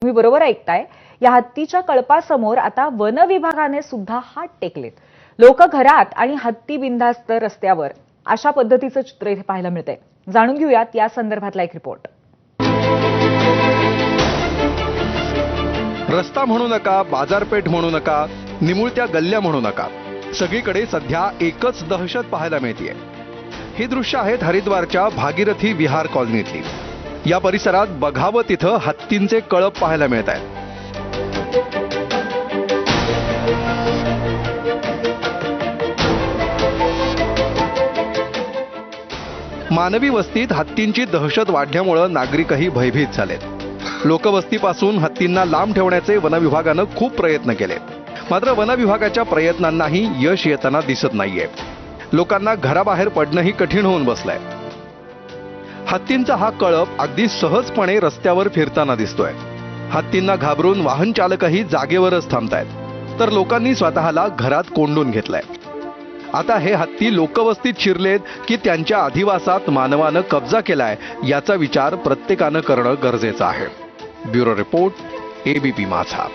तुम्ही बरोबर ऐकताय. या हत्तीच्या कळपासमोर आता वन विभागाने सुद्धा हात टेकलेत. लोक घरात आणि हत्ती बिनधास्त रस्त्यावर अशा पद्धतीचं चित्र इथे पाहायला मिळतंय. जाणून घेऊयात या संदर्भातला एक रिपोर्ट. रस्ता म्हणू नका, बाजारपेठ म्हणू नका, निमुळत्या गल्ल्या म्हणू नका, सगळीकडे सध्या एकच दहशत पाहायला मिळतेय. ही दृश्य आहेत हरिद्वारच्या भागीरथी विहार कॉलनीतली. या परिसरात बघावं तिथं हत्तींचे कळप पाहायला मिळत आहेत. मानवी वस्तीत हत्तींची दहशत वाढल्यामुळे नागरिकही भयभीत झालेत. लोकवस्तीपासून हत्तींना लांब ठेवण्याचे वनविभागानं खूप प्रयत्न केले, मात्र वनविभागाच्या प्रयत्नांनाही यश येताना दिसत नाहीये. लोकांना घराबाहेर पडणंही कठीण होऊन बसलंय. हत्तींचा हा कळप अगदी सहजपणे रस्त्यावर फिरताना दिसतोय. हत्तींना घाबरून वाहन चालकही जागेवरच थांबतायत, तर लोकांनी स्वतःला घरात कोंडून घेतलंय. आता हे हत्ती लोकवस्तीत शिरलेत की त्यांच्या अधिवासात मानवानं कब्जा केलाय, याचा विचार प्रत्येकानं करणं गरजेचं आहे. ब्युरो रिपोर्ट, ABP माझा.